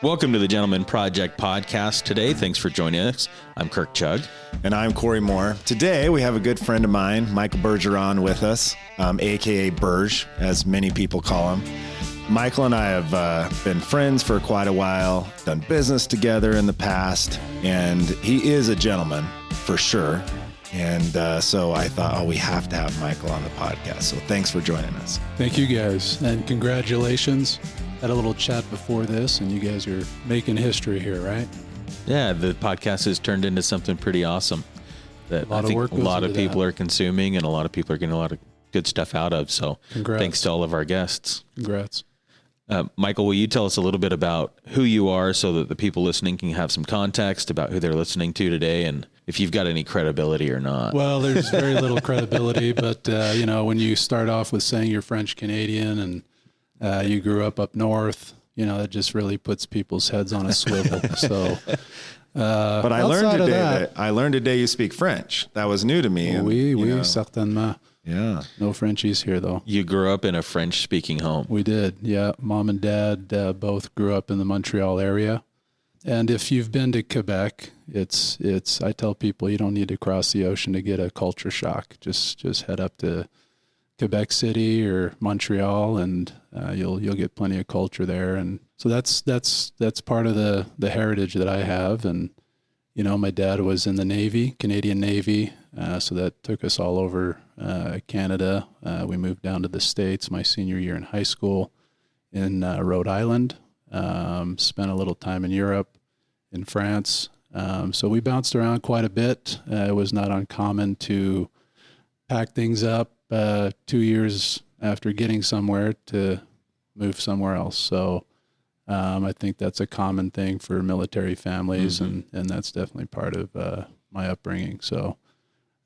Welcome to the Gentleman Project podcast today. Thanks for joining us. I'm Kirk Chugg. And I'm Corey Moore. Today, we have a good friend of mine, Michel Bergeron, with us, a.k.a. Berge, as many people call him. Michael and I have been friends for quite a while, done business together in the past, and he is a gentleman, for sure. And so I thought, we have to have Michael on the podcast. So thanks for joining us. Thank you, guys, and congratulations. Had a little chat before this, and you guys are making history here, right? Yeah, the podcast has turned into something pretty awesome that I think a lot of people are consuming and a lot of people are getting a lot of good stuff out of. So thanks to all of our guests. Congrats. Michael, will you tell us a little bit about who you are so that the people listening can have some context about who they're listening to today and if you've got any credibility or not? Well, there's very little credibility, but when you start off with saying you're French Canadian and you grew up north, it just really puts people's heads on a swivel. So, but I learned today you speak French. That was new to me. Oui, certainement. Yeah. No Frenchies here, though. You grew up in a French-speaking home. We did, yeah. Mom and Dad both grew up in the Montreal area. And if you've been to Quebec, it's. I tell people you don't need to cross the ocean to get a culture shock. Just head up to Quebec City or Montreal, and you'll get plenty of culture there. And so that's part of the heritage that I have. And my dad was in the Navy, Canadian Navy, so that took us all over Canada. We moved down to the States my senior year in high school in Rhode Island. Spent a little time in Europe, in France. So we bounced around quite a bit. It was not uncommon to pack things up 2 years after getting somewhere to move somewhere else. So I think that's a common thing for military families, and that's definitely part of my upbringing. So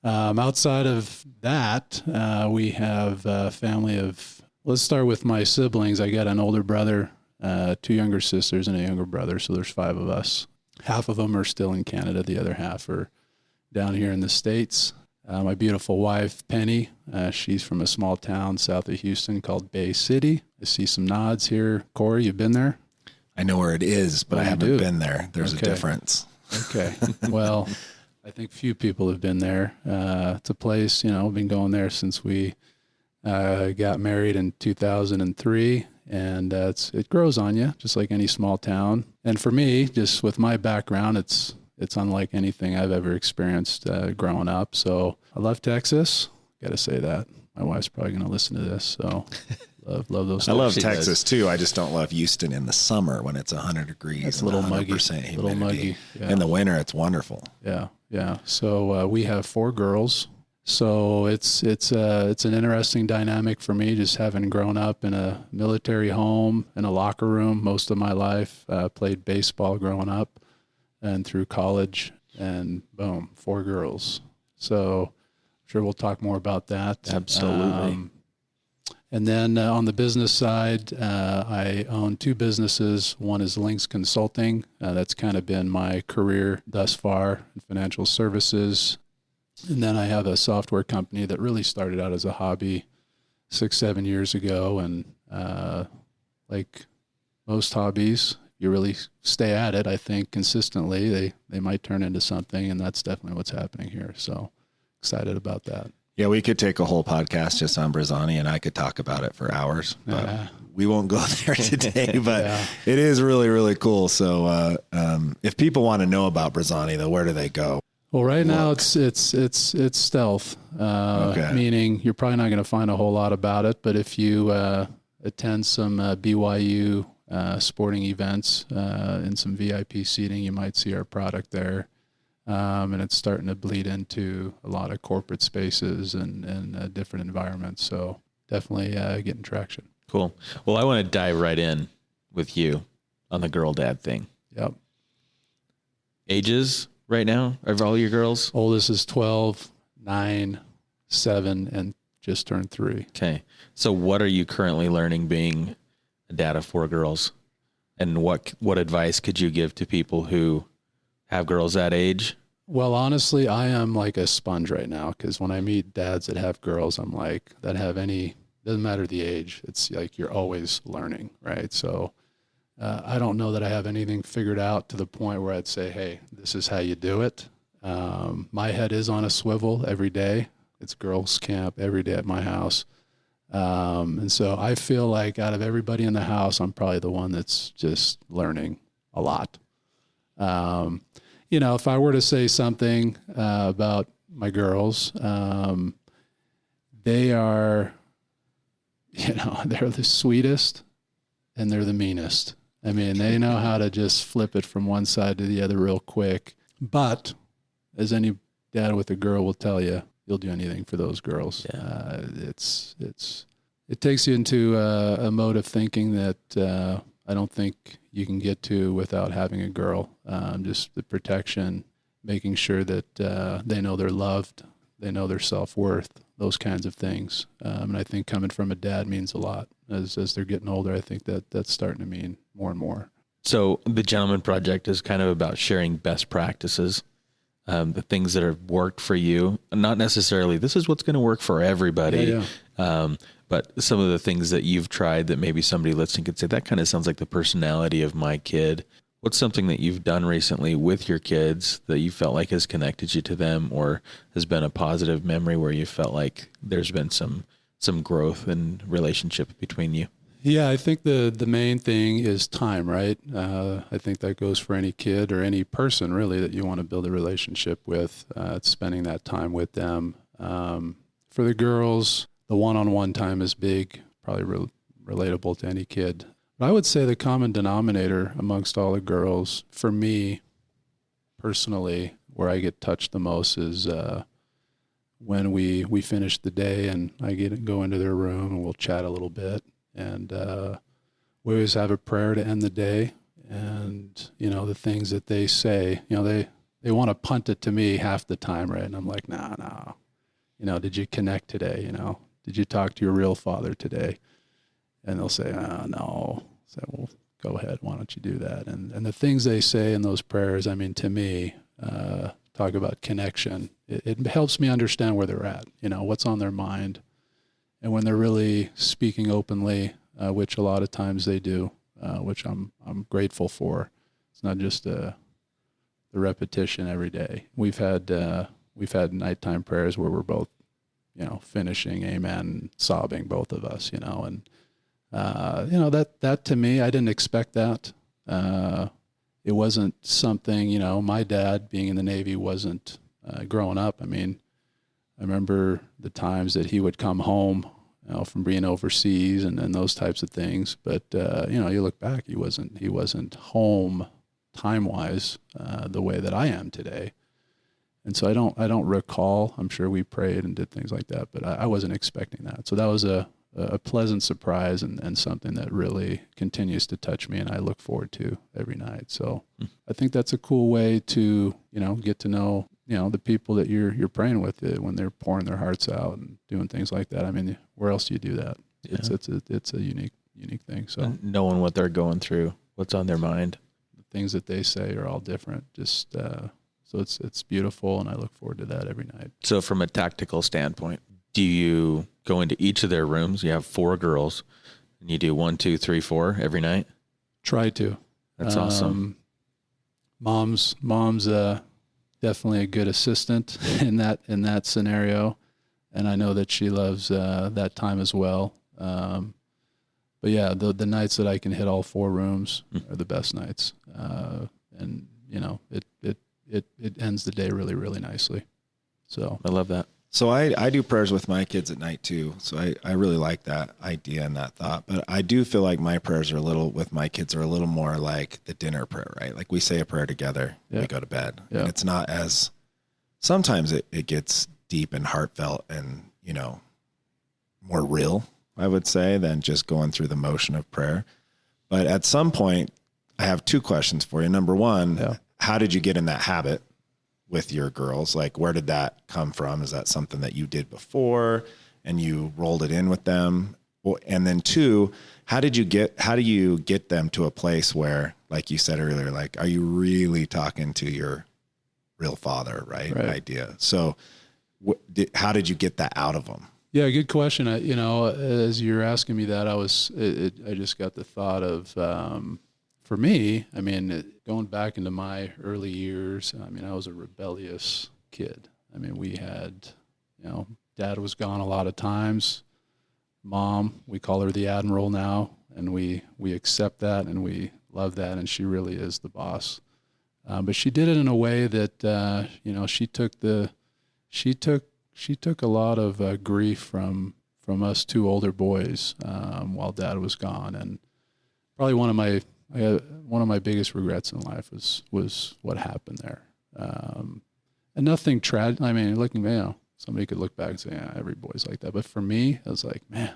outside of that, we have a family of, let's start with my siblings. I got an older brother, 2 younger sisters, and a younger brother. So there's 5 of us. Half of them are still in Canada. The other half are down here in the States. My beautiful wife, Penny, she's from a small town south of Houston called Bay City. I see some nods here. Corey, you've been there? I know where it is, but I haven't been there. There's a difference. Okay. Well, I think few people have been there. It's a place, I've been going there since we got married in 2003. And it grows on you, just like any small town. And for me, just with my background, it's unlike anything I've ever experienced growing up. So I love Texas. Got to say that. My wife's probably going to listen to this. So love those. I love Texas too. I just don't love Houston in the summer when it's 100 degrees. It's a little muggy. Humidity. Little muggy. Yeah. In the winter, it's wonderful. Yeah. So we have 4 girls. So it's an interesting dynamic for me, just having grown up in a military home, in a locker room most of my life. Played baseball growing up and through college, and boom, 4 girls. So I'm sure we'll talk more about that. Absolutely. And then on the business side, I own 2 businesses. One is Links Consulting. That's kind of been my career thus far in financial services. And then I have a software company that really started out as a hobby 6-7 years ago. And like most hobbies, you really stay at it, I think, consistently. They might turn into something, and that's definitely what's happening here. So excited about that. Yeah, we could take a whole podcast just on Brezzani, and I could talk about it for hours. But we won't go there today, but it is really, really cool. So if people want to know about Brezzani, though, where do they go? Well, right now it's stealth, meaning you're probably not going to find a whole lot about it. But if you attend some BYU sporting events and some VIP seating, you might see our product there. And it's starting to bleed into a lot of corporate spaces and different environments. So definitely getting traction. Cool. Well, I want to dive right in with you on the girl dad thing. Yep. Ages right now of all your girls? Oldest is 12, 9, 7, and just turned 3. Okay. So what are you currently learning being a dad of 4 girls? And what advice could you give to people who have girls that age? Well, honestly, I am like a sponge right now, because when I meet dads that have girls, I'm like, that have any, doesn't matter the age. It's like you're always learning, right? So I don't know that I have anything figured out to the point where I'd say, hey, this is how you do it. My head is on a swivel every day. It's girls' camp every day at my house. And so I feel like out of everybody in the house, I'm probably the one that's just learning a lot. If I were to say something about my girls, they are, they're the sweetest and they're the meanest. I mean, they know how to just flip it from one side to the other real quick. But as any dad with a girl will tell you, you'll do anything for those girls. Yeah. It takes you into a mode of thinking that I don't think you can get to without having a girl. Just the protection, making sure that they know they're loved, they know their self-worth, those kinds of things. And I think coming from a dad means a lot. As they're getting older, I think that's starting to mean more and more. So the Gentleman Project is kind of about sharing best practices, the things that have worked for you, not necessarily this is what's going to work for everybody. Yeah. But some of the things that you've tried that maybe somebody listening could say, that kind of sounds like the personality of my kid. What's something that you've done recently with your kids that you felt like has connected you to them or has been a positive memory where you felt like there's been some growth in relationship between you? Yeah, I think the main thing is time, right? I think that goes for any kid or any person really that you want to build a relationship with. It's spending that time with them. For the girls, the one-on-one time is big, probably relatable to any kid. But I would say the common denominator amongst all the girls, for me personally, where I get touched the most is when we finish the day and I go into their room and we'll chat a little bit. And we always have a prayer to end the day. And, the things that they say, they want to punt it to me half the time, right? And I'm like, no. Did you connect today? Did you talk to your real father today? And they'll say, no. So, well, go ahead. Why don't you do that? And the things they say in those prayers, I mean, to me, talk about connection. It helps me understand where they're at, what's on their mind. And when they're really speaking openly, which a lot of times they do, which I'm grateful for. It's not just the repetition every day. We've had nighttime prayers where we're both, finishing amen, sobbing, both of us, and that to me, I didn't expect that. It wasn't something, my dad being in the Navy wasn't growing up. I mean, I remember the times that he would come home, from being overseas and those types of things. But, you look back, he wasn't home time-wise the way that I am today. And so I don't recall. I'm sure we prayed and did things like that, but I wasn't expecting that. So that was a pleasant surprise and something that really continues to touch me and I look forward to every night. So I think that's a cool way to, get to know, the people that you're praying with when they're pouring their hearts out and doing things like that. I mean, where else do you do that? Yeah. It's a unique thing. So and knowing what they're going through, what's on their mind, the things that they say are all different. Just, so it's beautiful. And I look forward to that every night. So from a tactical standpoint, do you go into each of their rooms? You have 4 girls and you do 1, 2, 3, 4 every night? Try to. That's awesome. Mom's definitely a good assistant in that scenario. And I know that she loves that time as well. But yeah, the nights that I can hit all 4 rooms are the best nights. And it ends the day really, really nicely. So I love that. So I do prayers with my kids at night too. So I really like that idea and that thought. But I do feel like my prayers with my kids are a little more like the dinner prayer, right? Like we say a prayer together, we go to bed. Yeah. And it's not as, sometimes it gets deep and heartfelt and, more real, I would say, than just going through the motion of prayer. But at some point, I have 2 questions for you. Number 1, how did you get in that habit with your girls? Like, where did that come from? Is that something that you did before and you rolled it in with them? And then 2, how do you get them to a place where, like you said earlier, like, are you really talking to your real father, right? Idea. So how did you get that out of them? Yeah, good question. As you're asking me that, I just got the thought of, for me, I mean, going back into my early years, I mean, I was a rebellious kid. I mean, we had, Dad was gone a lot of times. Mom, we call her the Admiral now, and we accept that and we love that, and she really is the boss. But she did it in a way that she took a lot of grief from us two older boys while Dad was gone, and probably one of my biggest regrets in life was what happened there. And nothing tragic. I mean, somebody could look back and say, yeah, every boy's like that. But for me, I was like, man,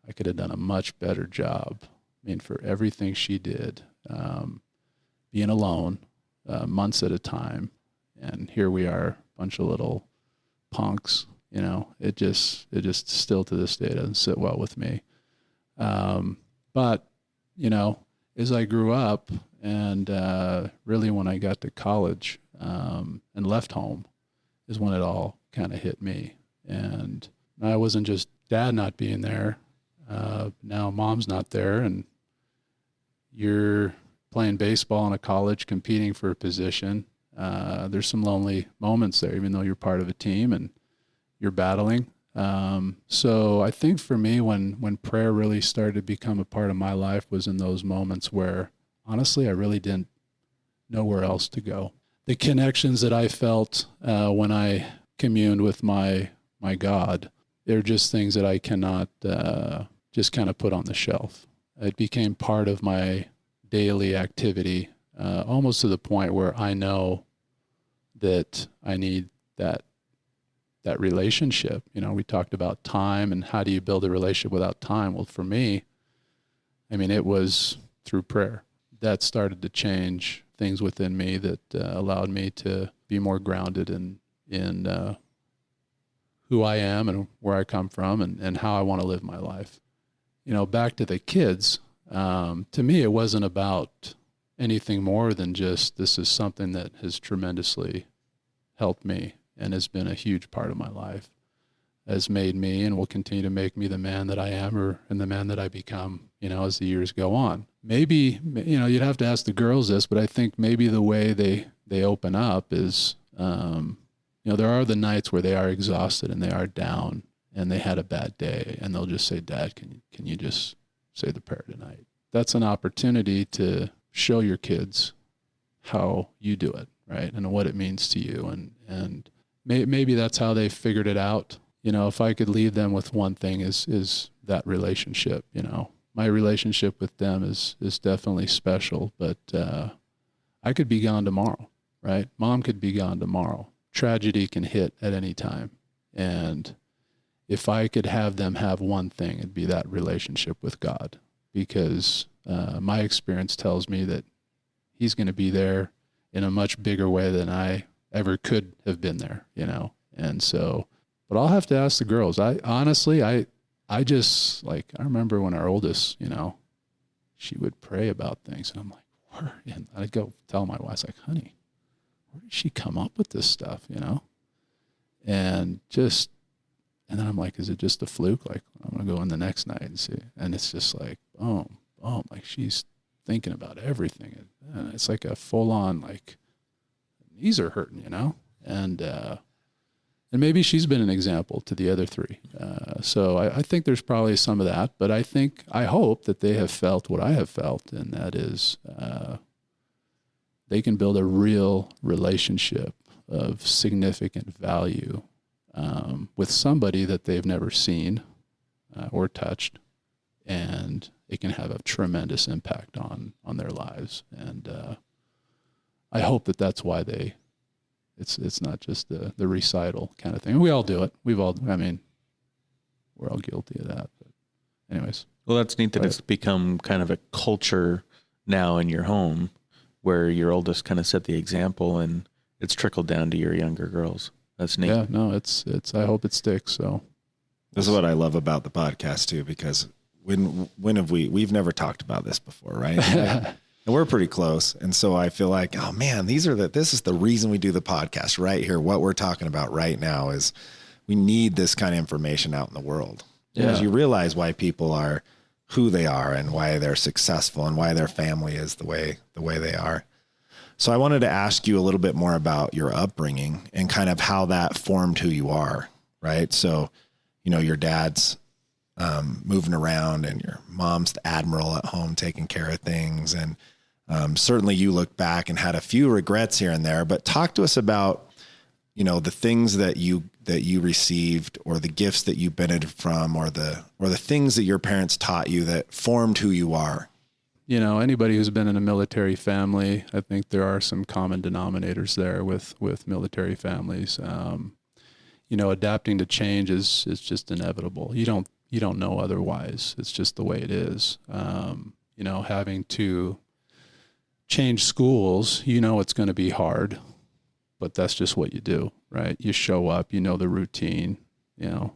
I could have done a much better job. I mean, for everything she did, being alone, months at a time. And here we are, a bunch of little punks, it just still to this day doesn't sit well with me. But, as I grew up and really when I got to college and left home is when it all kind of hit me. And I wasn't just Dad not being there. Now Mom's not there, and you're playing baseball in a college, competing for a position. There's some lonely moments there, even though you're part of a team and you're battling. So I think for me, when prayer really started to become a part of my life was in those moments where, honestly, I really didn't know where else to go. The connections that I felt when I communed with my God, they're just things that I cannot just kind of put on the shelf. It became part of my daily activity, almost to the point where I know that I need that relationship. We talked about time and how do you build a relationship without time? Well, for me, I mean, it was through prayer. That started to change things within me that allowed me to be more grounded in who I am and where I come from and how I want to live my life. Back to the kids, to me, it wasn't about anything more than just this is something that has tremendously helped me and has been a huge part of my life, has made me and will continue to make me the man that I am and the man that I become, as the years go on. Maybe, you'd have to ask the girls this, but I think maybe the way they open up is, there are the nights where they are exhausted and they are down and they had a bad day and they'll just say, Dad, can you just say the prayer tonight? That's an opportunity to show your kids how you do it, right? And what it means to you. And maybe that's how they figured it out. If I could leave them with one thing is that relationship, my relationship with them is definitely special, but I could be gone tomorrow, right? Mom could be gone tomorrow. Tragedy can hit at any time. And if I could have them have one thing, it'd be that relationship with God, because my experience tells me that he's going to be there in a much bigger way than I ever could have been there, And so, but I'll have to ask the girls. I just I remember when our oldest, she would pray about things and I'm like, where? And I'd go tell my wife, honey, where did she come up with this stuff, And then I'm like, is it just a fluke? I'm going to go in the next night and see. And it's just boom, she's thinking about everything. And it's like a full on, knees are hurting, and maybe she's been an example to the other three. So I think there's probably some of that, but I hope that they have felt what I have felt, and that is they can build a real relationship of significant value with somebody that they've never seen or touched, and it can have a tremendous impact on their lives. And I hope that that's why it's not just the recital kind of thing. We all do it. We're all guilty of that. But anyways. Well, that's neat that it's become kind of a culture now in your home where your oldest kind of set the example and it's trickled down to your younger girls. That's neat. Yeah, no, it's I hope it sticks. So this is what I love about the podcast too, because when have we've never talked about this before, right? And we're pretty close. And so I feel like, oh man, this is the reason we do the podcast right here. What we're talking about right now is we need this kind of information out in the world. Because you realize why people are who they are and why they're successful and why their family is the way they are. So I wanted to ask you a little bit more about your upbringing and kind of how that formed who you are, right? So, your dad's moving around and your mom's the admiral at home taking care of things. And certainly you look back and had a few regrets here and there, but talk to us about, the things that you received or the gifts that you benefited from or the things that your parents taught you that formed who you are. Anybody who's been in a military family, I think there are some common denominators there with military families. Adapting to change is just inevitable. You don't know otherwise. It's just the way it is. Having to change schools, it's going to be hard, but that's just what you do, right? You show up, the routine, the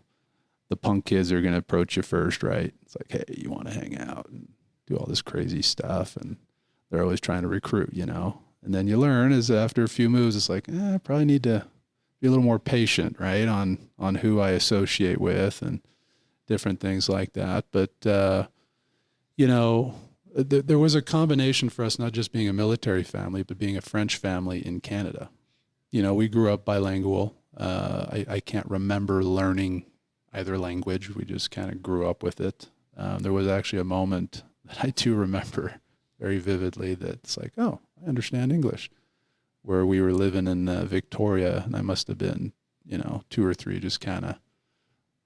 punk kids are going to approach you first, right? It's like, hey, you want to hang out and do all this crazy stuff. And they're always trying to recruit, and then you learn is after a few moves, it's like, I probably need to be a little more patient, right? On who I associate with and different things like that. But, there was a combination for us, not just being a military family, but being a French family in Canada. We grew up bilingual. I can't remember learning either language. We just kind of grew up with it. There was actually a moment that I do remember very vividly that's like, oh, I understand English, where we were living in Victoria, and I must have been, 2 or 3, just kind of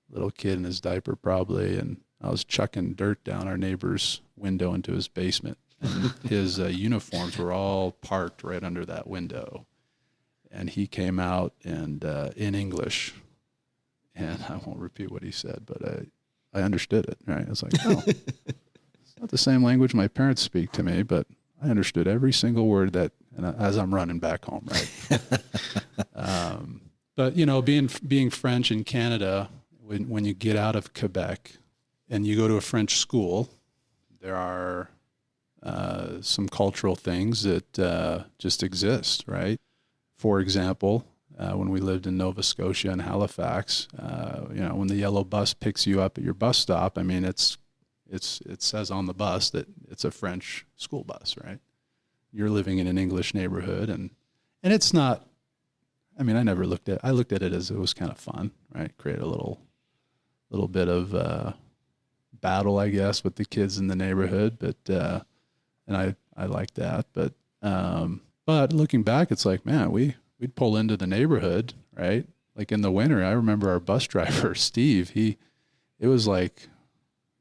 little kid in his diaper probably, and I was chucking dirt down our neighbor's window into his basement. And his uniforms were all parked right under that window. And he came out and in English, and I won't repeat what he said, but I understood it, right? I was like, oh, it's not the same language my parents speak to me, but I understood every single word as I'm running back home, right? But, being French in Canada, when you get out of Quebec and you go to a French school, there are some cultural things that just exist, right? For example, when we lived in Nova Scotia and Halifax, when the yellow bus picks you up at your bus stop, I mean, it says on the bus that it's a French school bus, right? You're living in an English neighborhood, and it's not. I mean, I looked at it as it was kind of fun, right? Create a little bit of battle, I guess, with the kids in the neighborhood, but and I like that, but looking back, it's like, man, we'd pull into the neighborhood, right? Like in the winter, I remember our bus driver, Steve, it was like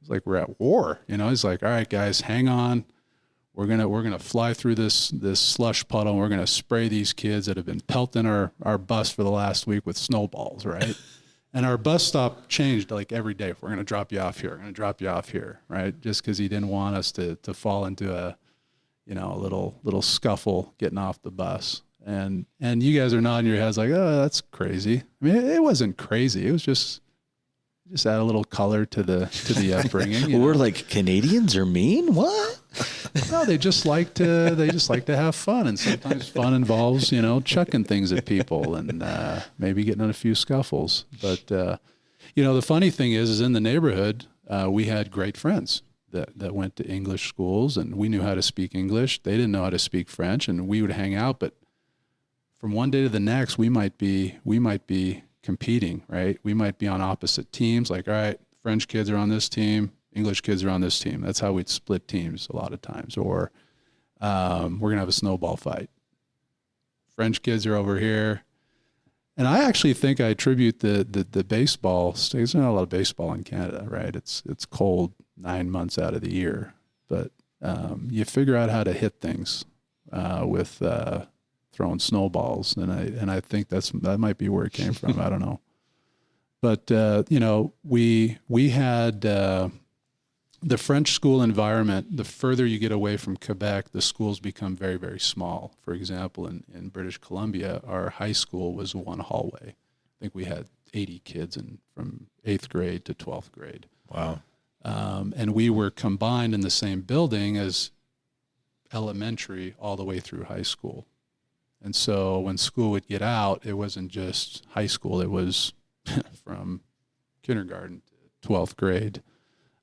we're at war, he's like, all right, guys, hang on. We're going to fly through this slush puddle, and we're going to spray these kids that have been pelting our bus for the last week with snowballs, right? And our bus stop changed like every day. We're going to drop you off here. We're going to drop you off here, right? Just because he didn't want us to fall into a little scuffle getting off the bus. And you guys are nodding your heads like, oh, that's crazy. I mean, it wasn't crazy. It was just add a little color to the upbringing. We're like, Canadians are mean? What? No, they just like to have fun, and sometimes fun involves chucking things at people and maybe getting in a few scuffles. But the funny thing is in the neighborhood we had great friends that went to English schools, and we knew how to speak English. They didn't know how to speak French, and we would hang out. But from one day to the next, we might be competing, right? We might be on opposite teams. Like, all right, French kids are on this team, English kids are on this team. That's how we'd split teams a lot of times. Or we're going to have a snowball fight. French kids are over here. And I actually think I attribute the baseball. There's not a lot of baseball in Canada, right? It's cold 9 months out of the year. But you figure out how to hit things with throwing snowballs, and I think that might be where it came from. I don't know, but we had the French school environment. The further you get away from Quebec, the schools become very, very small. For example, in British Columbia, our high school was one hallway. I think we had 80 kids from 8th grade to 12th grade. Wow. And we were combined in the same building as elementary all the way through high school. And so when school would get out, it wasn't just high school. It was from kindergarten to 12th grade.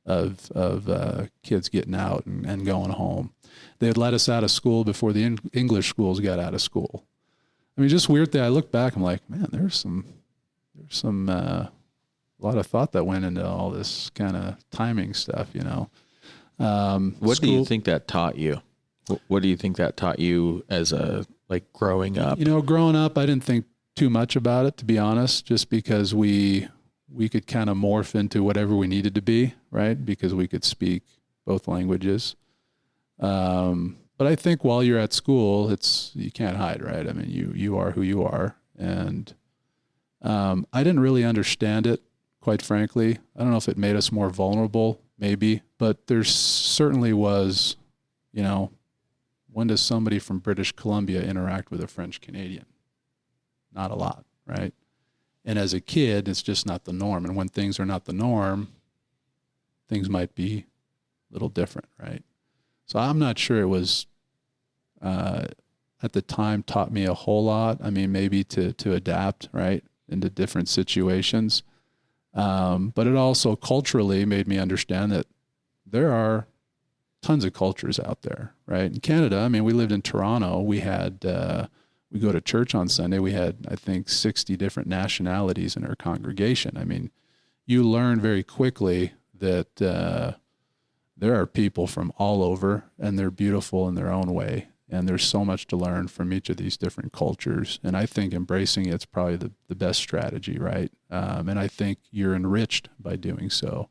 of kids getting out and going home. They had let us out of school before the English schools got out of school. I mean, just weird thing. I look back, I'm like, man, there's some a lot of thought that went into all this kind of timing stuff, you know. What do you think that taught you? What do you think that taught you as like growing up? You know, growing up, I didn't think too much about it, to be honest, just because we could kind of morph into whatever we needed to be, right? Because we could speak both languages. But I think while you're at school, you can't hide, right? I mean, you are who you are. And I didn't really understand it, quite frankly. I don't know if it made us more vulnerable, maybe, but there certainly was, you know, when does somebody from British Columbia interact with a French Canadian? Not a lot, right? And as a kid, it's just not the norm. And when things are not the norm, things might be a little different, right? So I'm not sure it was, at the time, taught me a whole lot. I mean, maybe to adapt, right, into different situations. But it also culturally made me understand that there are tons of cultures out there, right? In Canada, I mean, we lived in Toronto. We had, we go to church on Sunday. We had, I think, 60 different nationalities in our congregation. I mean, you learn very quickly that there are people from all over, and they're beautiful in their own way. And there's so much to learn from each of these different cultures. And I think embracing it's probably the best strategy, right? And I think you're enriched by doing so.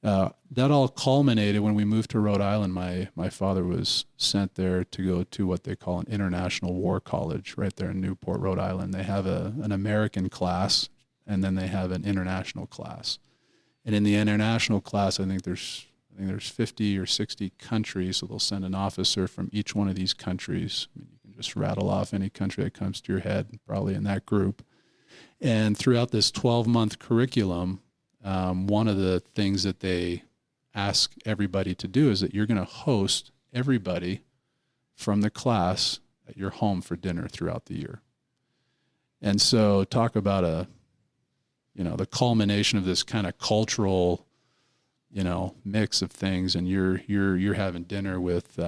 That all culminated when we moved to Rhode Island. My father was sent there to go to what they call an international war college right there in Newport, Rhode Island. They have an American class, and then they have an international class. And in the international class, I think there's 50 or 60 countries, so they'll send an officer from each one of these countries. I mean, you can just rattle off any country that comes to your head, probably in that group. And throughout this 12-month curriculum, one of the things that they ask everybody to do is that you're going to host everybody from the class at your home for dinner throughout the year. And so talk about the culmination of this kind of cultural, mix of things, and you're having dinner with,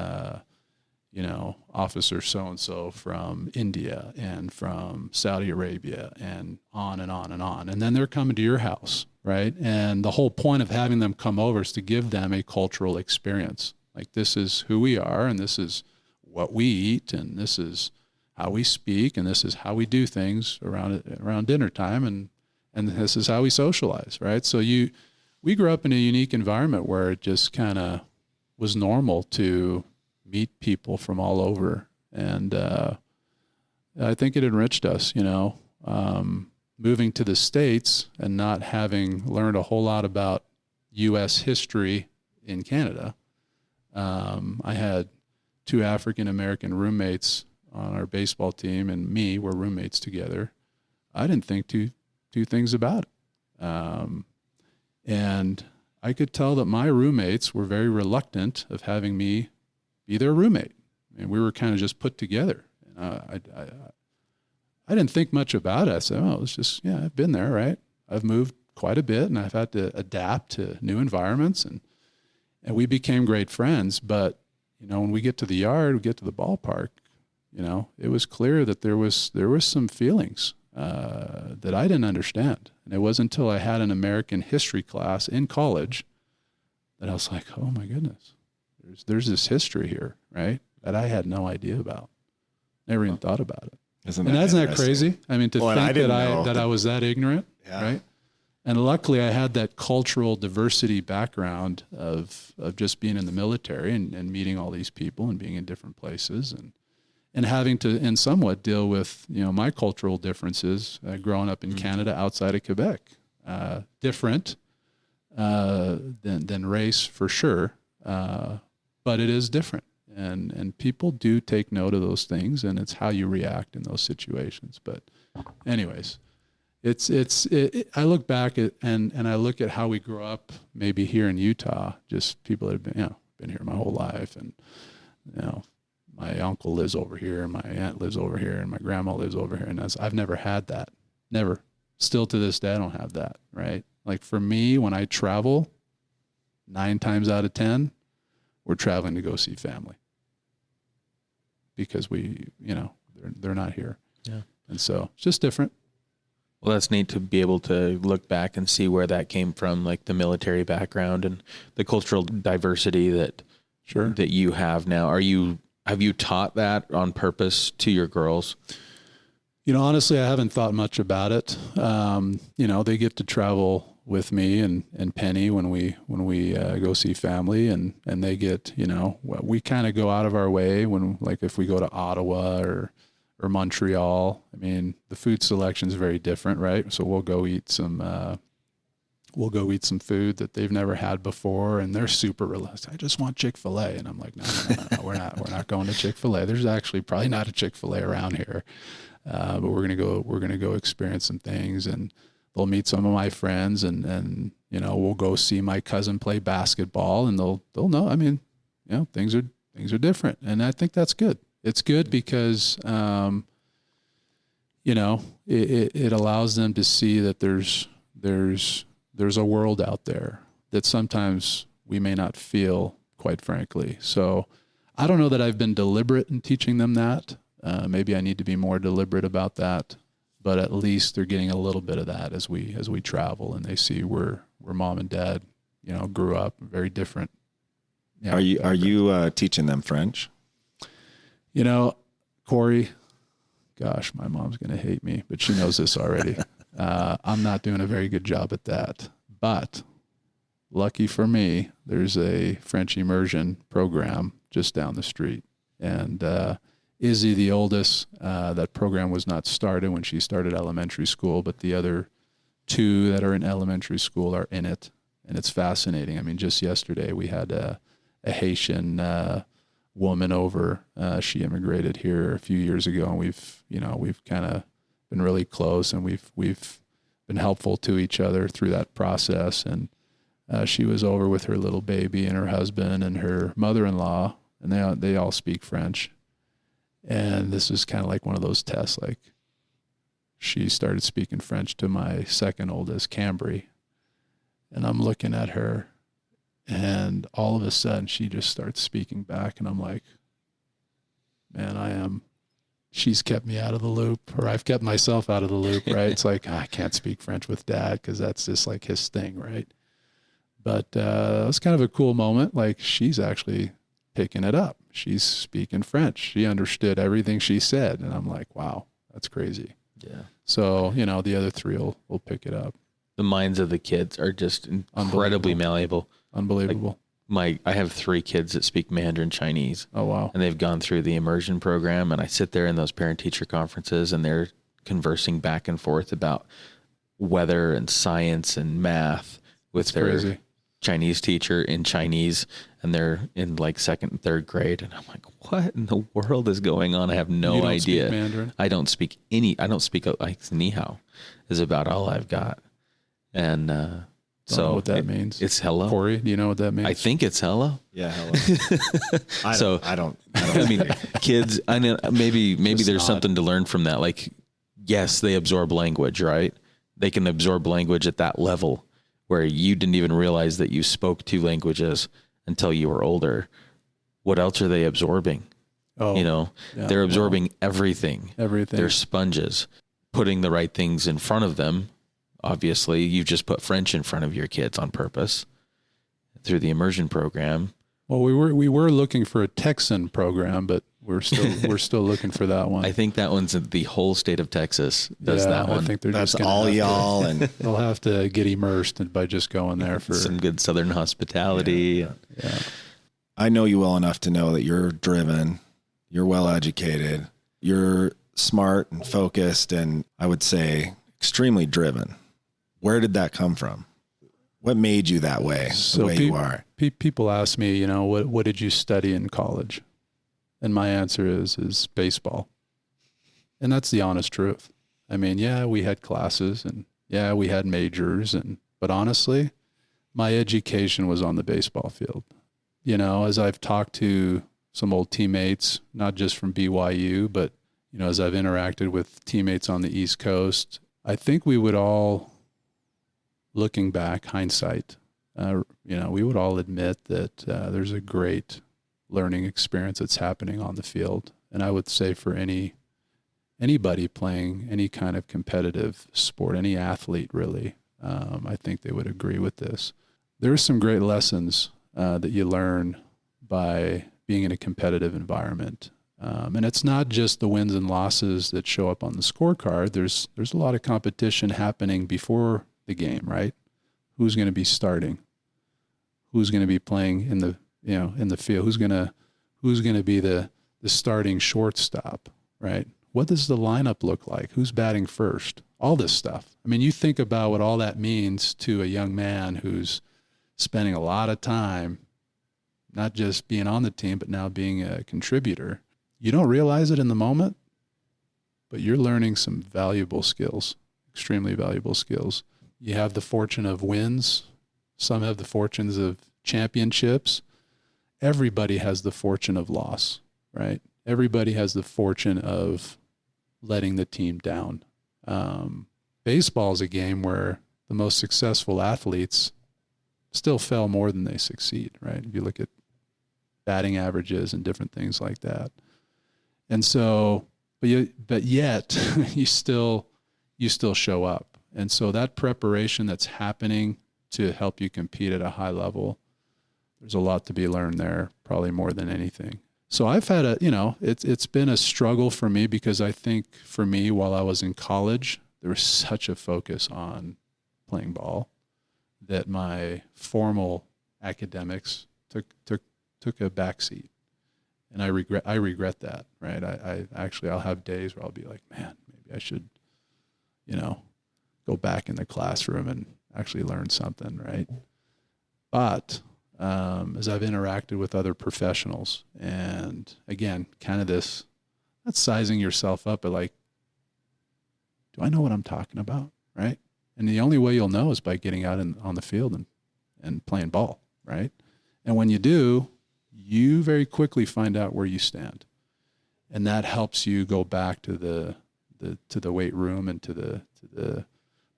Officer so-and-so from India and from Saudi Arabia and on and on and on. And then they're coming to your house, right? And the whole point of having them come over is to give them a cultural experience. Like, this is who we are, and this is what we eat, and this is how we speak, and this is how we do things around dinner time, and this is how we socialize, right? So we grew up in a unique environment where it just kind of was normal to meet people from all over. And I think it enriched us, moving to the States and not having learned a whole lot about U.S. history in Canada. I had 2 African-American roommates on our baseball team, and me were roommates together. I didn't think two things about it. And I could tell that my roommates were very reluctant of having me be their roommate. And we were kind of just put together. And I didn't think much about it. I said, it's just, I've been there, right? I've moved quite a bit, and I've had to adapt to new environments. And we became great friends. But, when we get to the yard, we get to the ballpark, it was clear that there was some feelings that I didn't understand. And it wasn't until I had an American history class in college that I was like, oh my goodness, there's this history here, right? That I had no idea about. Never even thought about it. Isn't that crazy? I mean, think that I was that ignorant, right? And luckily I had that cultural diversity background of just being in the military and meeting all these people and being in different places and having to, in somewhat, deal with, my cultural differences growing up in Canada outside of Quebec. Different than race, for sure, but it is different. And people do take note of those things, and it's how you react in those situations. But anyways, I look back at, and I look at how we grew up maybe here in Utah, just people that have been here my whole life, and, my uncle lives over here, and my aunt lives over here, and my grandma lives over here. And I've never had that. Never. Still to this day, I don't have that, right? Like, for me, when I travel, 9 times out of 10, we're traveling to go see family because they're not here. Yeah. And so it's just different. Well, that's neat to be able to look back and see where that came from, like the military background and the cultural diversity that you have now. Have you taught that on purpose to your girls? Honestly, I haven't thought much about it. They get to travel with me and Penny when we go see family, and they get, we kind of go out of our way if we go to Ottawa or Montreal. I mean, the food selection is very different, right? So we'll go eat some food that they've never had before, and they're super relaxed. I just want Chick-fil-A, and I'm like, no, we're not going to Chick-fil-A. There's actually probably not a Chick-fil-A around here, but we're gonna go experience some things, and they'll meet some of my friends, and we'll go see my cousin play basketball, and they'll know. I mean, things are different, and I think that's good. It's good because, it allows them to see that there's a world out there that sometimes we may not feel, quite frankly. So I don't know that I've been deliberate in teaching them that. Maybe I need to be more deliberate about that, but at least they're getting a little bit of that as we travel, and they see where mom and dad, grew up, very different. Are you teaching them French? Corey, gosh, my mom's going to hate me, but she knows this already. I'm not doing a very good job at that, but lucky for me, there's a French immersion program just down the street. And Izzy, the oldest, that program was not started when she started elementary school, but the other 2 that are in elementary school are in it. And it's fascinating. I mean, just yesterday we had a Haitian woman over. She immigrated here a few years ago, and we've kind of been really close, and we've been helpful to each other through that process. And she was over with her little baby and her husband and her mother-in-law, and they all speak French. And this is kind of like one of those tests. Like, she started speaking French to my second oldest, Cambry, and I'm looking at her, and all of a sudden she just starts speaking back, and I'm like, man, she's kept me out of the loop, or I've kept myself out of the loop, right? It's like, I can't speak French with Dad because that's just like his thing, right? But it was kind of a cool moment. Like, she's actually picking it up. She's speaking French. She understood everything she said, and I'm like, wow, that's crazy. Yeah. So, the other 3 will pick it up. The minds of the kids are just incredibly malleable. Unbelievable. Like, I have 3 kids that speak Mandarin Chinese. Oh, wow. And they've gone through the immersion program, and I sit there in those parent-teacher conferences, and they're conversing back and forth about weather and science and math with their Chinese teacher in Chinese, and they're in like 2nd and 3rd grade. And I'm like, what in the world is going on? I have no idea. Speak Mandarin? I don't speak like ni hao is about all I've got. And Don't know what that means. It's hello. Corey, do you know what that means? I think it's hello. Yeah, hello. I don't. I mean, kids, I know maybe there's something to learn from that. Like, yes, they absorb language, right? They can absorb language at that level where you didn't even realize that you spoke 2 languages until you were older. What else are they absorbing? Oh, they're absorbing everything. Everything. They're sponges. Putting the right things in front of them. Obviously, you just put French in front of your kids on purpose through the immersion program. Well, we were looking for a Texan program, but we're still looking for that one. I think that one's in the whole state of Texas. Does that one? I think that's all y'all, and they'll have to get immersed by just going there for some good Southern hospitality. Yeah. I know you well enough to know that you're driven, you're well educated, you're smart and focused, and I would say extremely driven. Where did that come from? What made you that way, the way you are? People ask me, what did you study in college? And my answer is baseball. And that's the honest truth. I mean, yeah, we had classes, and yeah, we had majors, but honestly, my education was on the baseball field. As I've talked to some old teammates, not just from BYU, but, as I've interacted with teammates on the East Coast, I think we would all, looking back, hindsight, we would all admit that there's a great learning experience that's happening on the field. And I would say for anybody playing any kind of competitive sport, any athlete really, I think they would agree with this. There are some great lessons that you learn by being in a competitive environment. And it's not just the wins and losses that show up on the scorecard. There's a lot of competition happening before the game, right? Who's going to be starting? Who's going to be playing in the field? Who's going to be the starting shortstop, right? What does the lineup look like? Who's batting first? All this stuff. I mean, you think about what all that means to a young man who's spending a lot of time not just being on the team, but now being a contributor. You don't realize it in the moment, but you're learning some valuable skills, extremely valuable skills. You have the fortune of wins. Some have the fortunes of championships. Everybody has the fortune of loss, right? Everybody has the fortune of letting the team down. Baseball is a game where the most successful athletes still fail more than they succeed, right? If you look at batting averages and different things like that. And so, but yet you still show up. And so that preparation that's happening to help you compete at a high level, there's a lot to be learned there, probably more than anything. So I've had it's been a struggle for me because I think for me, while I was in college, there was such a focus on playing ball that my formal academics took a backseat. And I regret that, right? I'll have days where I'll be like, man, maybe I should, go back in the classroom and actually learn something, right? But as I've interacted with other professionals, and again, kind of this, not sizing yourself up, but like, do I know what I'm talking about, right? And the only way you'll know is by getting out on the field and playing ball, right? And when you do, you very quickly find out where you stand. And that helps you go back to the weight room and to the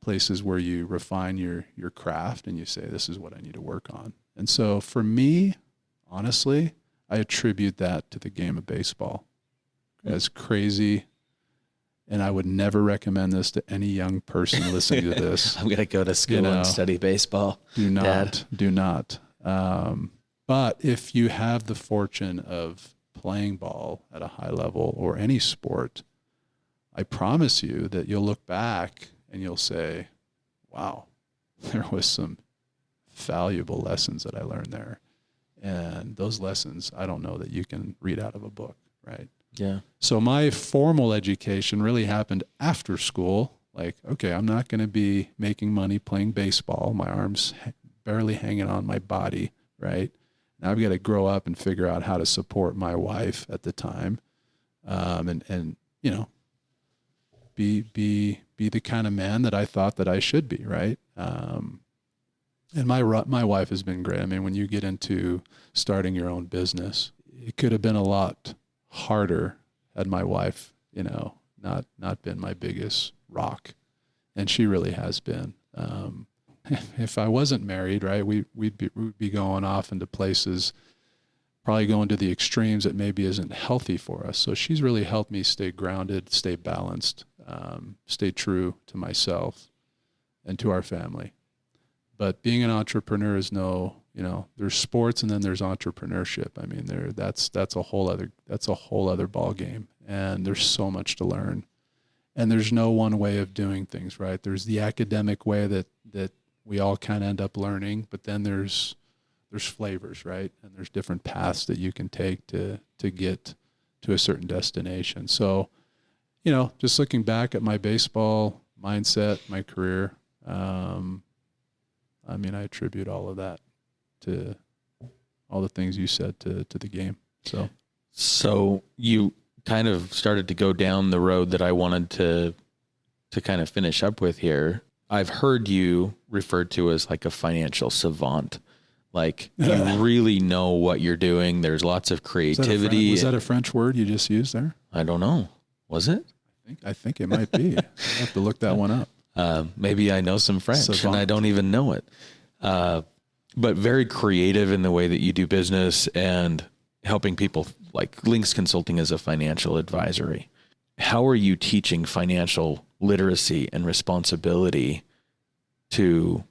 places where you refine your craft and you say, this is what I need to work on. And so for me, honestly, I attribute that to the game of baseball. As crazy, and I would never recommend this to any young person listening to this. I'm going to go to school and study baseball. Do not, Dad. Do not. But if you have the fortune of playing ball at a high level or any sport, I promise you that you'll look back and you'll say, wow, there was some valuable lessons that I learned there. And those lessons, I don't know that you can read out of a book, right? Yeah. So my formal education really happened after school. Like, okay, I'm not going to be making money playing baseball. My arms barely hanging on my body, right? Now I've got to grow up and figure out how to support my wife at the time, and be the kind of man that I thought that I should be, right? And my wife has been great. I mean, when you get into starting your own business, it could have been a lot harder had my wife, not been my biggest rock, and she really has been. If I wasn't married, right, we'd be going off into places, probably going to the extremes that maybe isn't healthy for us. So she's really helped me stay grounded, stay balanced, stay true to myself and to our family. But being an entrepreneur is there's sports and then there's entrepreneurship. I mean, that's a whole other ball game, and there's so much to learn. And there's no one way of doing things, right? There's the academic way that we all kind of end up learning, but then there's flavors, right? And there's different paths that you can take to get to a certain destination. So, just looking back at my baseball mindset, my career, I attribute all of that to all the things you said to the game. So you kind of started to go down the road that I wanted to kind of finish up with here. I've heard you referred to as like a financial savant. Like you really know what you're doing. There's lots of creativity. Was that a French word you just used there? I don't know. Was it? I think it might be. I have to look that one up. Maybe I know some French and I don't even know it. but very creative in the way that you do business and helping people. Like Links Consulting as a financial advisory. How are you teaching financial literacy and responsibility to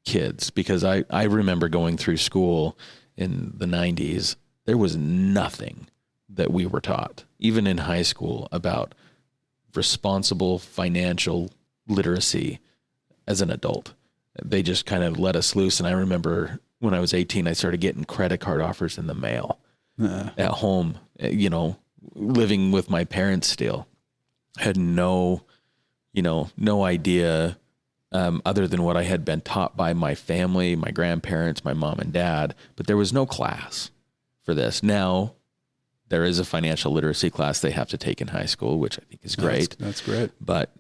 kids? Because I remember going through school in the 90s, there was nothing that we were taught, even in high school, about responsible financial literacy as an adult. They just kind of let us loose. And I remember when I was 18, I started getting credit card offers in the mail at home, you know, living with my parents still. Had no idea other than what I had been taught by my family, my grandparents, my mom and dad, but there was no class for this. Now there is a financial literacy class they have to take in high school, which I think is great. That's great. But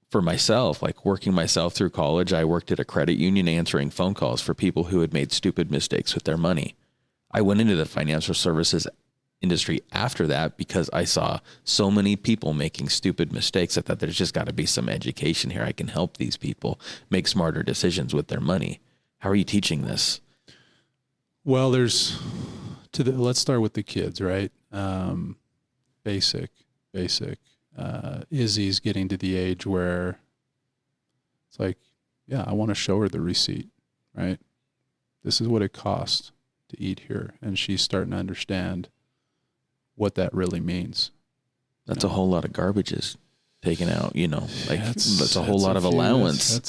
for myself, like working myself through college, I worked at a credit union answering phone calls for people who had made stupid mistakes with their money. I went into the financial services industry after that because I saw so many people making stupid mistakes. I thought there's just got to be some education here. I can help these people make smarter decisions with their money. How are you teaching this? Well, let's start with the kids, right? Basic. Izzy's getting to the age where it's like, yeah, I want to show her the receipt, right? This is what it costs to eat here. And she's starting to understand what that really means. That's a whole lot of garbage is taken out, you know, like that's a whole lot of allowance.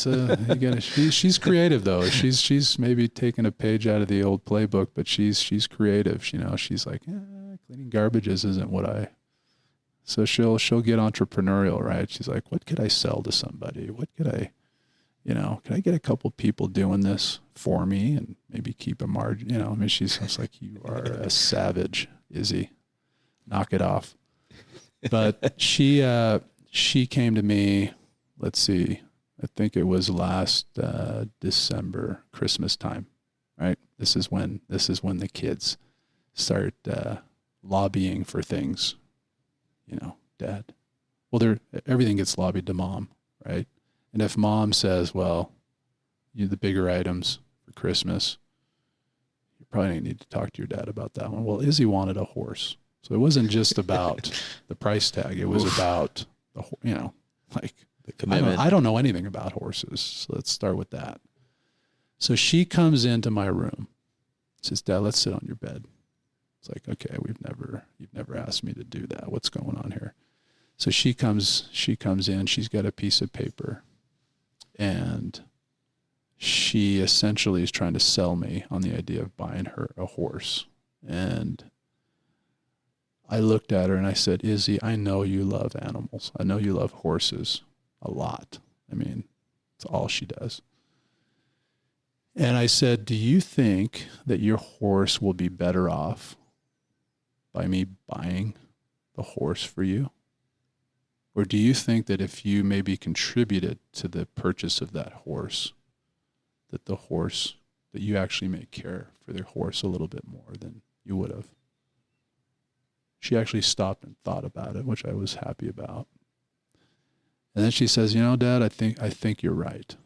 She's creative though. She's maybe taking a page out of the old playbook, but she's creative. You know, she's like, cleaning garbages isn't so she'll get entrepreneurial, right? She's like, what could I sell to somebody? What could I, can I get a couple people doing this for me and maybe keep a margin? I mean, she's just like, you are a savage, Izzy. Knock it off. But she came to me, let's see, I think it was last December, Christmas time, right? This is when the kids start lobbying for things, Dad. Well, everything gets lobbied to Mom, right? And if Mom says, well, the bigger items for Christmas, you probably need to talk to your dad about that one. Well, Izzy wanted a horse. So it wasn't just about the price tag. It was about the commitment. I don't know anything about horses. So let's start with that. So she comes into my room, says, Dad, let's sit on your bed. It's like, okay, you've never asked me to do that. What's going on here? So she comes in, she's got a piece of paper and she essentially is trying to sell me on the idea of buying her a horse. And I looked at her and I said, Izzy, I know you love animals. I know you love horses a lot. I mean, it's all she does. And I said, do you think that your horse will be better off by me buying the horse for you? Or do you think that if you maybe contributed to the purchase of that horse, that you actually may care for the horse a little bit more than you would have? She actually stopped and thought about it, which I was happy about. And then she says, Dad, I think you're right.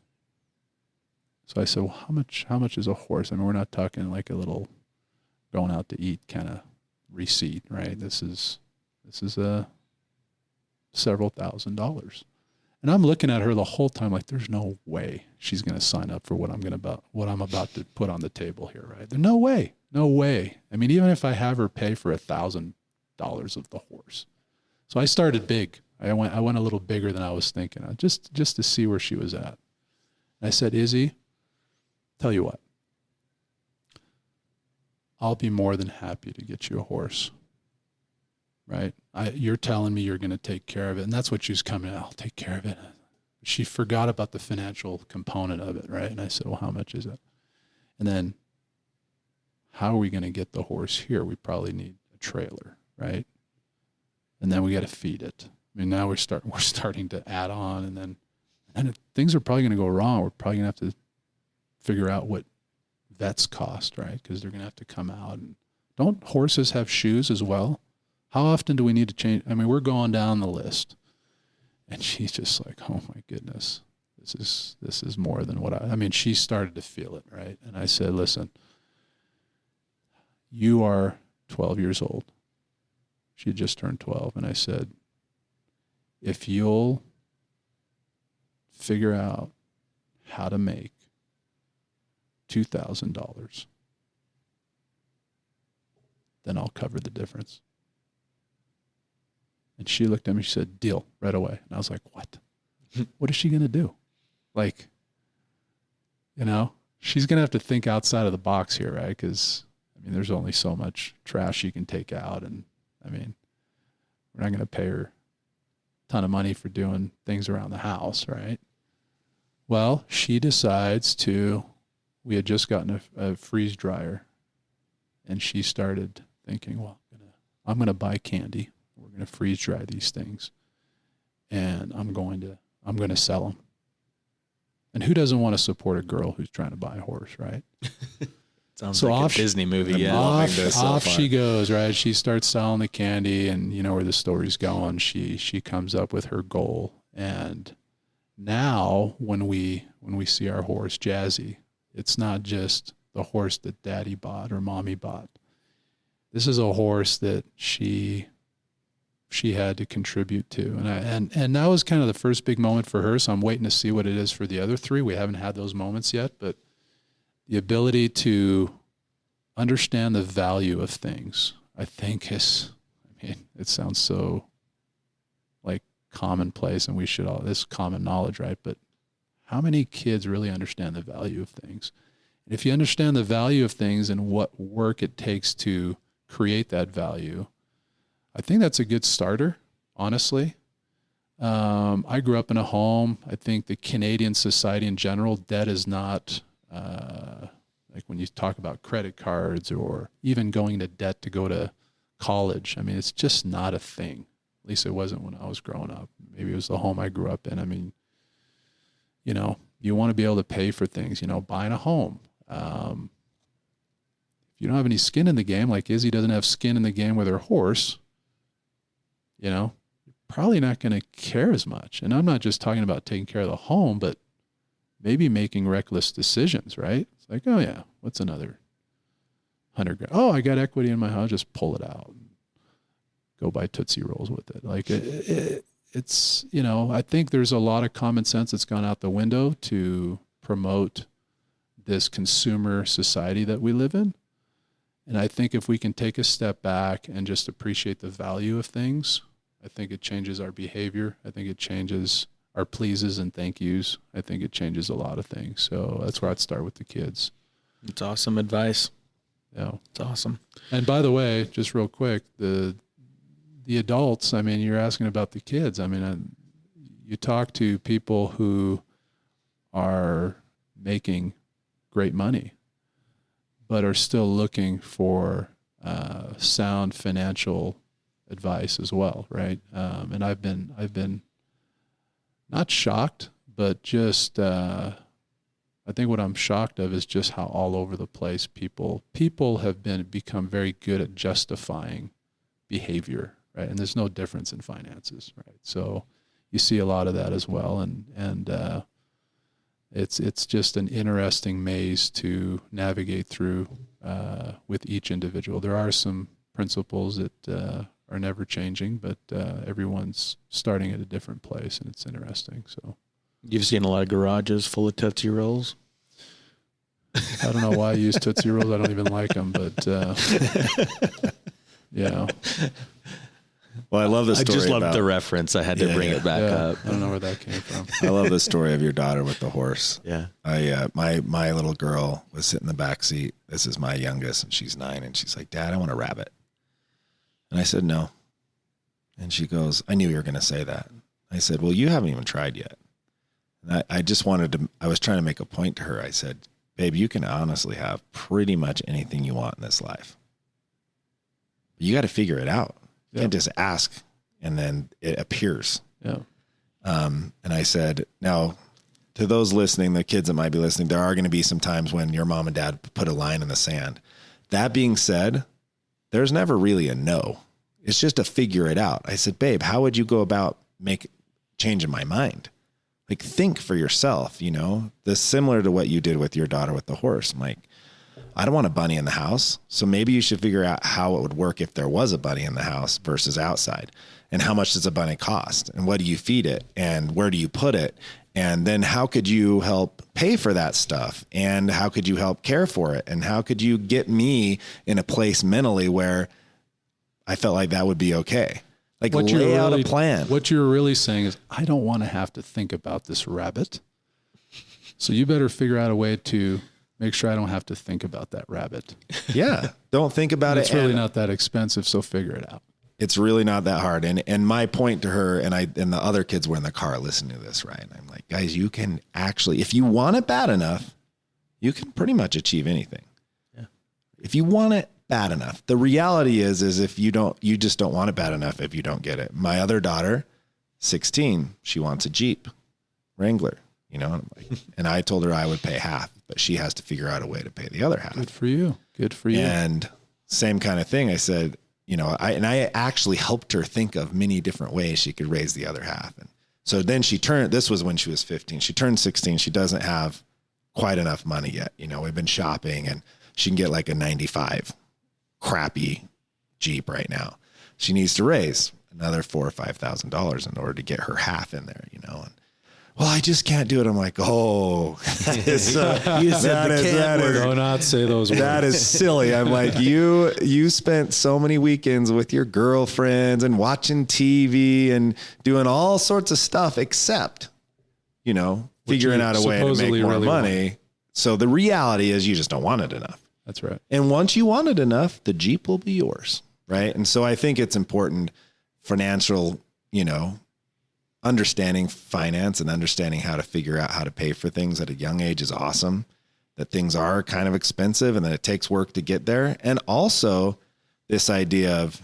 So I said, well, how much is a horse? I mean, we're not talking like a little going out to eat kind of receipt, right? This is a several $1,000s. And I'm looking at her the whole time like there's no way she's going to sign up for what I'm about to put on the table here, right? There's no way. I mean, even if I have her pay for $1,000 of the horse. So I started big. I went a little bigger than I was thinking, just to see where she was at. And I said, Izzy, tell you what, I'll be more than happy to get you a horse, right? You're telling me you're going to take care of it. And that's what she's coming at. I'll take care of it. She forgot about the financial component of it, right? And I said, well, how much is it? And then how are we going to get the horse here? We probably need a trailer, right? And then we got to feed it. I mean, now we're starting to add on, and then things are probably going to go wrong. We're probably going to have to figure out what vets cost, right? Because they're going to have to come out. And don't horses have shoes as well? How often do we need to change? I mean, we're going down the list. And she's just like, oh my goodness, this is more than what I mean, she started to feel it, right? And I said, listen, you are 12 years old. She had just turned 12. And I said, if you'll figure out how to make $2,000, then I'll cover the difference. And she looked at me, she said, deal, right away. And I was like, what? What is she going to do? Like, you know, she's going to have to think outside of the box here, right? Because, I mean, there's only so much trash you can take out. And, I mean, we're not going to pay her a ton of money for doing things around the house, right? Well, she decides we had just gotten a freeze dryer, and she started thinking, well, I'm going to buy candy. We're going to freeze dry these things, and I'm going to sell them. And who doesn't want to support a girl who's trying to buy a horse, right? Sounds so like a Disney movie. Yeah. Off she goes, right? She starts selling the candy, and you know where the story's going. She comes up with her goal. And now when we see our horse, Jazzy, it's not just the horse that daddy bought or mommy bought. This is a horse that she had to contribute to. And that was kind of the first big moment for her. So I'm waiting to see what it is for the other three. We haven't had those moments yet, but the ability to understand the value of things, I think it sounds so like commonplace, and we should all, this is common knowledge, right? But how many kids really understand the value of things? And if you understand the value of things and what work it takes to create that value, I think that's a good starter, honestly. I grew up in a home. I think the Canadian society in general, debt is not, like when you talk about credit cards or even going into debt to go to college. I mean, it's just not a thing. At least it wasn't when I was growing up. Maybe it was the home I grew up in. I mean, you know, you want to be able to pay for things, you know, buying a home. If you don't have any skin in the game, like Izzy doesn't have skin in the game with her horse, you know, you're probably not going to care as much. And I'm not just talking about taking care of the home, but maybe making reckless decisions, right? It's like, oh yeah, what's another $100,000? Oh, I got equity in my house. Just pull it out and go buy Tootsie Rolls with it. Like it's, you know, I think there's a lot of common sense that's gone out the window to promote this consumer society that we live in. And I think if we can take a step back and just appreciate the value of things, I think it changes our behavior. I think it changes our pleases and thank yous. I think it changes a lot of things. So that's where I'd start with the kids. It's awesome advice. Yeah. It's awesome. And by the way, just real quick, the adults, I mean, you're asking about the kids. I mean, you talk to people who are making great money, but are still looking for sound financial advice as well, right? And I've been not shocked, but just I think what I'm shocked of is just how all over the place people have become very good at justifying behavior, right? And there's no difference in finances, right? So you see a lot of that as well, and it's just an interesting maze to navigate through with each individual. There are some principles that are never changing, but everyone's starting at a different place, and it's interesting. So you've seen a lot of garages full of Tootsie Rolls. I don't know why I use Tootsie Rolls. I don't even like them, but yeah. Well, I love the story. I just loved the reference. I had to bring it back up. I don't know where that came from. I love the story of your daughter with the horse. Yeah. My little girl was sitting in the back seat. This is my youngest, and she's 9, and she's like, "Dad, I want a rabbit." And I said, "No." And she goes, "I knew you were going to say that." I said, "Well, you haven't even tried yet." And I was trying to make a point to her. I said, "Babe, you can honestly have pretty much anything you want in this life. But you got to figure it out. You can't just ask and then it appears." Yeah. And I said, now to those listening, the kids that might be listening, there are going to be some times when your mom and dad put a line in the sand. That being said, there's never really a no. It's just a figure it out. I said, "Babe, how would you go about changing my mind?" Like, think for yourself, you know, this similar to what you did with your daughter with the horse. I'm like, I don't want a bunny in the house. So maybe you should figure out how it would work if there was a bunny in the house versus outside. And how much does a bunny cost? And what do you feed it? And where do you put it? And then how could you help pay for that stuff? And how could you help care for it? And how could you get me in a place mentally where I felt like that would be okay? Like, lay out a plan. What you're really saying is, I don't want to have to think about this rabbit. So you better figure out a way to make sure I don't have to think about that rabbit. Yeah. Don't think about it. It's really not that expensive, so figure it out. It's really not that hard. And my point to her, and the other kids were in the car listening to this, right? And I'm like, guys, you can actually, if you want it bad enough, you can pretty much achieve anything. Yeah. If you want it bad enough. The reality is if you just don't want it bad enough if you don't get it. My other daughter, 16, she wants a Jeep Wrangler, you know, and I told her I would pay half, but she has to figure out a way to pay the other half. Good for you. Good for you. And same kind of thing. I said, you know, I actually helped her think of many different ways she could raise the other half. And so then this was when she was 15. She turned 16. She doesn't have quite enough money yet. You know, we've been shopping and she can get like a 95 crappy Jeep right now. She needs to raise another $4,000 or $5,000 in order to get her half in there, you know. And well, I just can't do it. I'm like, oh, that is, do not say those words. That is silly. I'm like, you spent so many weekends with your girlfriends and watching TV and doing all sorts of stuff except, you know, figuring out a way to make more money. So the reality is you just don't want it enough. That's right. And once you want it enough, the Jeep will be yours. Right. And so I think it's important financial, you know, understanding finance and understanding how to figure out how to pay for things at a young age is awesome. That things are kind of expensive and that it takes work to get there. And also this idea of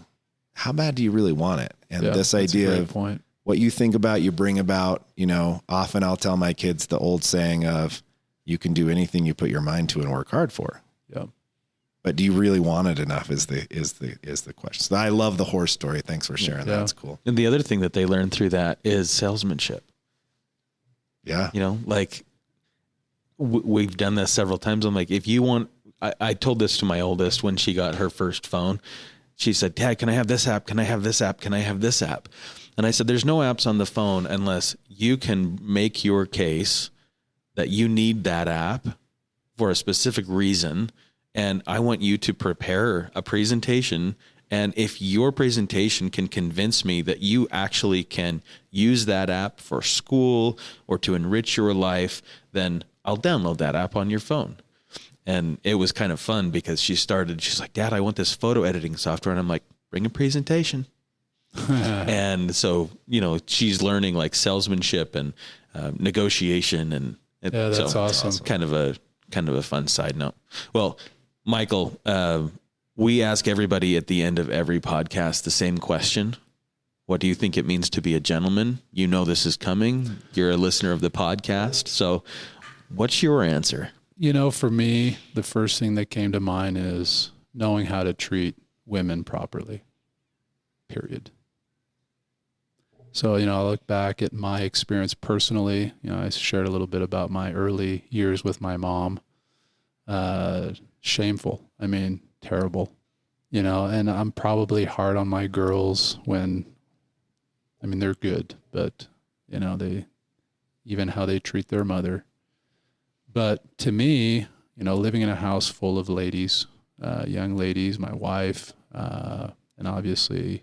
how bad do you really want it? And this idea of what you think about, you bring about, you know, often I'll tell my kids the old saying of you can do anything you put your mind to and work hard for. Yeah. But do you really want it enough is the question. So I love the horse story. Thanks for sharing that. That's cool. And the other thing that they learn through that is salesmanship. Yeah. You know, like we've done this several times. I'm like, if you want, I told this to my oldest when she got her first phone. She said, Dad, can I have this app? Can I have this app? Can I have this app? And I said, there's no apps on the phone unless you can make your case that you need that app for a specific reason. And I want you to prepare a presentation. And if your presentation can convince me that you actually can use that app for school or to enrich your life, then I'll download that app on your phone. And it was kind of fun because she's like, Dad, I want this photo editing software. And I'm like, bring a presentation. And so, you know, she's learning like salesmanship and negotiation. And that's awesome. It's kind of a fun side note. Well, Michael, we ask everybody at the end of every podcast the same question. What do you think it means to be a gentleman? You know this is coming. You're a listener of the podcast. So what's your answer? You know, for me, the first thing that came to mind is knowing how to treat women properly, period. So, you know, I look back at my experience personally. You know, I shared a little bit about my early years with my mom. Shameful. I mean, terrible, you know, and I'm probably hard on my girls they're good, but you know, even how they treat their mother. But to me, you know, living in a house full of ladies, young ladies, my wife, and obviously,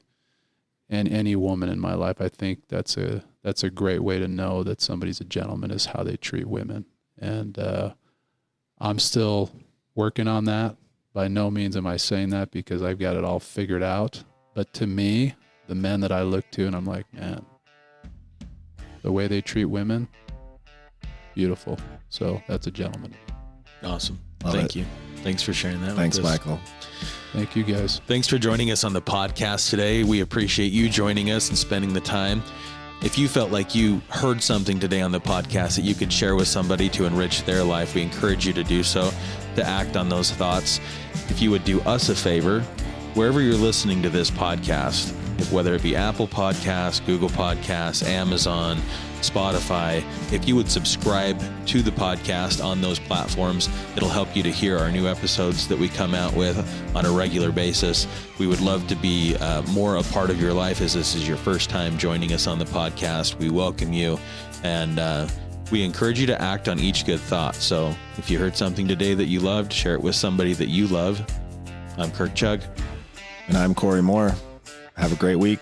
and any woman in my life, I think that's a great way to know that somebody's a gentleman is how they treat women. And, I'm still working on that. By no means am I saying that because I've got it all figured out. But to me, the men that I look to and I'm like, man, the way they treat women, beautiful. So that's a gentleman. Awesome. Thank you. Thanks for sharing that. Thanks, Michael. Thank you, guys. Thanks for joining us on the podcast today. We appreciate you joining us and spending the time. If you felt like you heard something today on the podcast that you could share with somebody to enrich their life, we encourage you to do so, to act on those thoughts. If you would do us a favor, wherever you're listening to this podcast, whether it be Apple Podcasts, Google Podcasts, Amazon, Spotify. If you would subscribe to the podcast on those platforms, it'll help you to hear our new episodes that we come out with on a regular basis. We would love to be more a part of your life as this is your first time joining us on the podcast. We welcome you, and we encourage you to act on each good thought. So if you heard something today that you loved, share it with somebody that you love. I'm Kirk Chug. And I'm Corey Moore. Have a great week.